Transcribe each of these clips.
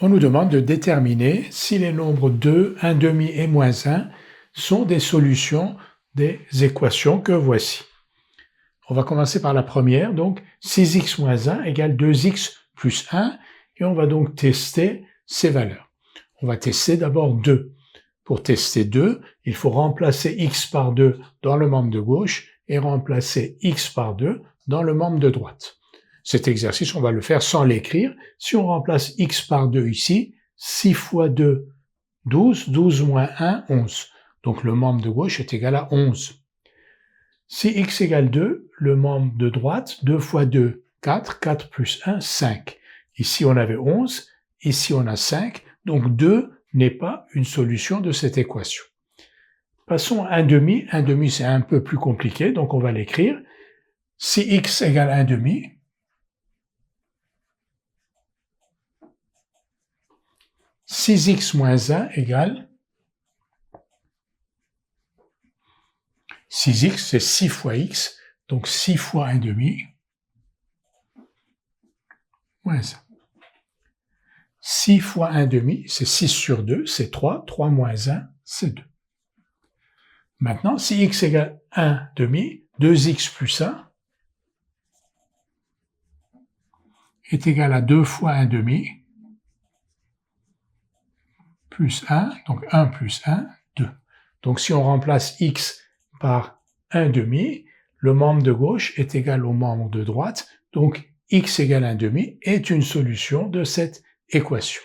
on nous demande de déterminer si les nombres 2, 1/2 et moins 1 sont des solutions des équations que voici. On va commencer par la première, donc 6x moins 1 égale 2x plus 1, et on va donc tester ces valeurs. On va tester d'abord 2. Pour tester 2, il faut remplacer x par 2 dans le membre de gauche et remplacer x par 2 dans le membre de droite. Cet exercice, on va le faire sans l'écrire. Si on remplace x par 2 ici, 6 fois 2, 12, 12 moins 1, 11. Donc le membre de gauche est égal à 11. Si x égale 2, le membre de droite, 2 fois 2, 4, 4 plus 1, 5. Ici on avait 11, ici on a 5, donc 2 n'est pas une solution de cette équation. Passons à 1/2. 1/2 c'est un peu plus compliqué, donc on va l'écrire. Si x égale 1/2, « 6x moins 1 égale 6x, c'est 6 fois x, donc 6 fois 1/2 moins 1. 6 fois 1/2, c'est 6 sur 2, c'est 3. 3 moins 1, c'est 2. Maintenant, si x égale 1/2, 2x plus 1 est égal à 2 fois 1/2 plus 1, donc 1 plus 1, 2. Donc si on remplace x par 1/2, le membre de gauche est égal au membre de droite, donc x égale 1/2 est une solution de cette équation.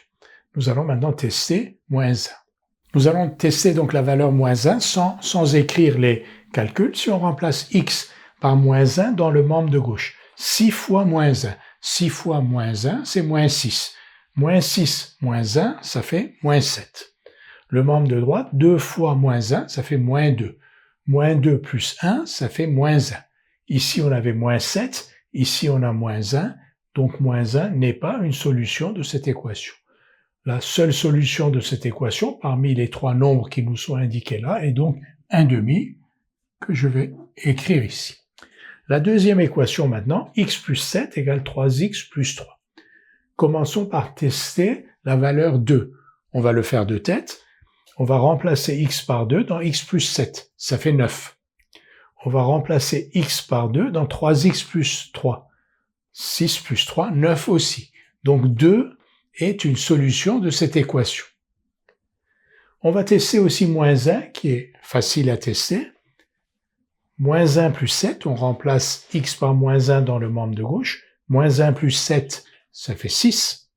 Nous allons maintenant tester moins 1. Nous allons tester donc la valeur moins 1 sans écrire les calculs. Si on remplace x par moins 1 dans le membre de gauche, 6 fois moins 1. 6 fois moins 1, c'est moins 6. Moins 6 moins 1, ça fait moins 7. Le membre de droite, 2 fois moins 1, ça fait moins 2. Moins 2 plus 1, ça fait moins 1. Ici, on avait moins 7. Ici, on a moins 1. Donc, moins 1 n'est pas une solution de cette équation. La seule solution de cette équation, parmi les trois nombres qui nous sont indiqués là, est donc 1/2 que je vais écrire ici. La deuxième équation maintenant, x plus 7 égale 3x plus 3. Commençons par tester la valeur 2. On va le faire de tête. On va remplacer x par 2 dans x plus 7. Ça fait 9. On va remplacer x par 2 dans 3x plus 3. 6 plus 3, 9 aussi. Donc 2 est une solution de cette équation. On va tester aussi moins 1, qui est facile à tester. Moins 1 plus 7, on remplace x par moins 1 dans le membre de gauche. Moins 1 plus 7, ça fait 6.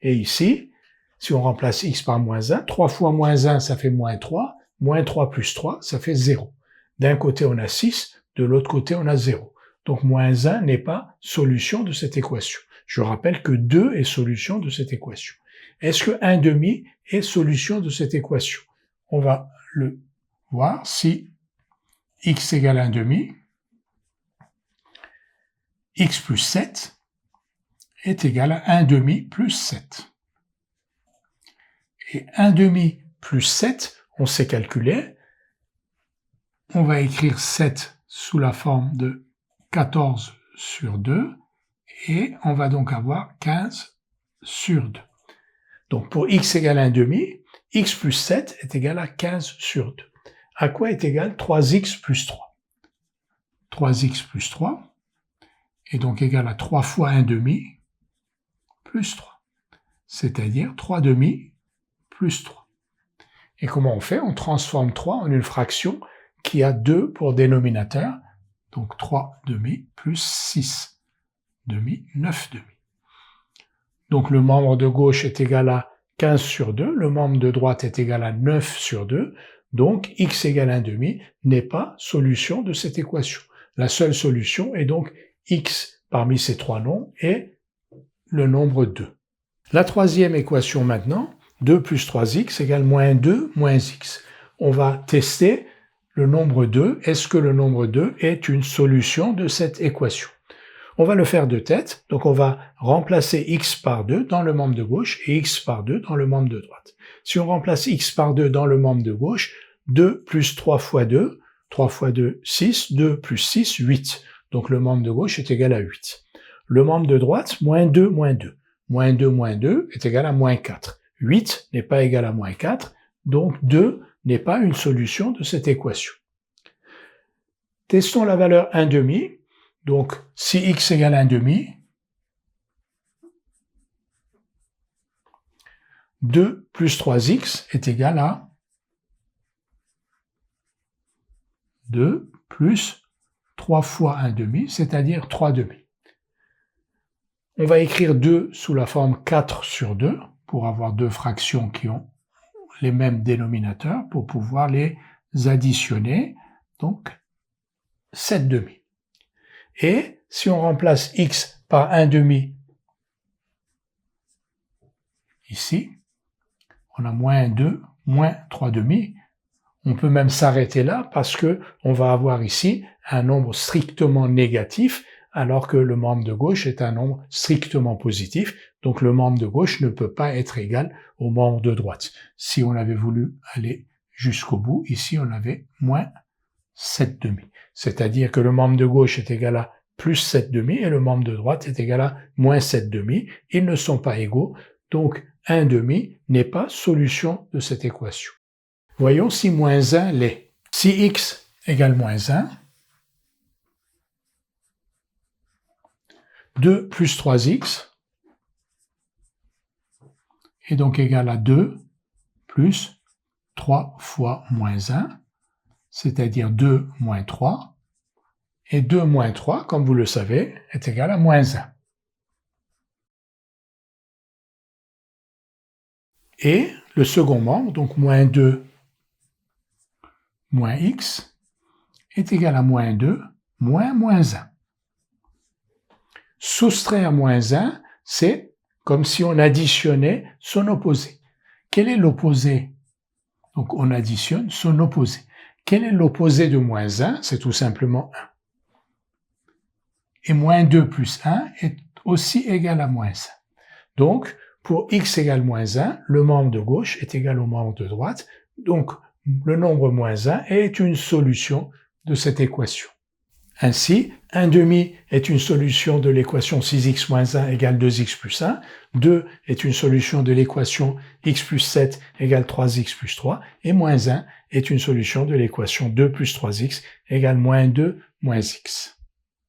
Et ici, si on remplace x par moins 1, 3 fois moins 1, ça fait moins 3. Moins 3 plus 3, ça fait 0. D'un côté, on a 6, de l'autre côté, on a 0. Donc, moins 1 n'est pas solution de cette équation. Je rappelle que 2 est solution de cette équation. Est-ce que 1/2 est solution de cette équation? On va le voir si x égale 1/2, x plus 7 est égal à 1/2 plus 7. Et 1/2 plus 7, on sait calculer. On va écrire 7 sous la forme de 14 sur 2, et on va donc avoir 15 sur 2. Donc pour x égale 1/2, x plus 7 est égal à 15 sur 2. À quoi est égal 3x plus 3? 3x plus 3 est donc égal à 3 fois 1/2 plus 3, c'est-à-dire 3/2 plus 3. Et comment on fait? On transforme 3 en une fraction qui a 2 pour dénominateur, donc 3/2 plus 6/2, 9/2. Donc le membre de gauche est égal à 15 sur 2, le membre de droite est égal à 9 sur 2, donc x égale 1/2 n'est pas solution de cette équation. La seule solution est donc x parmi ces trois nombres et le nombre 2. La troisième équation maintenant, 2 plus 3x égale moins 2 moins x. On va tester le nombre 2. Est-ce que le nombre 2 est une solution de cette équation? On va le faire de tête, donc on va remplacer x par 2 dans le membre de gauche et x par 2 dans le membre de droite. Si on remplace x par 2 dans le membre de gauche, 2 plus 3 fois 2, 3 fois 2, 6, 2 plus 6, 8. Donc le membre de gauche est égal à 8. Le membre de droite, moins 2, moins 2. moins 2 est égal à moins 4. 8 n'est pas égal à moins 4, donc 2 n'est pas une solution de cette équation. Testons la valeur 1/2. Donc, si x égale 1/2, 2 plus 3x est égal à 2 plus 3 fois 1/2, c'est-à-dire 3/2. On va écrire 2 sous la forme 4 sur 2 pour avoir deux fractions qui ont les mêmes dénominateurs pour pouvoir les additionner. Donc, 7/2. Et si on remplace x par 1/2 ici, on a moins 2, moins 3/2. On peut même s'arrêter là parce que on va avoir ici un nombre strictement négatif alors que le membre de gauche est un nombre strictement positif. Donc le membre de gauche ne peut pas être égal au membre de droite. Si on avait voulu aller jusqu'au bout, ici on avait moins 7/2. C'est-à-dire que le membre de gauche est égal à plus 7/2 et le membre de droite est égal à moins 7/2. Ils ne sont pas égaux, donc 1/2 n'est pas solution de cette équation. Voyons si moins 1 l'est. Si x égale moins 1, 2 plus 3x est donc égal à 2 plus 3 fois moins 1, c'est-à-dire 2 moins 3, et 2 moins 3, comme vous le savez, est égal à moins 1. Et le second membre, donc moins 2 moins x, est égal à moins 2 moins moins 1. Soustraire moins 1, c'est comme si on additionnait son opposé. Quel est l'opposé? Donc on additionne son opposé. Quel est l'opposé de moins 1? C'est tout simplement 1. Et moins 2 plus 1 est aussi égal à moins 1. Donc, pour x égale moins 1, le membre de gauche est égal au membre de droite. Donc, le nombre moins 1 est une solution de cette équation. Ainsi, 1/2 est une solution de l'équation 6x moins 1 égale 2x plus 1. 2 est une solution de l'équation x plus 7 égale 3x plus 3. Et moins 1 est une solution de l'équation 2 plus 3x égale moins 2 moins x.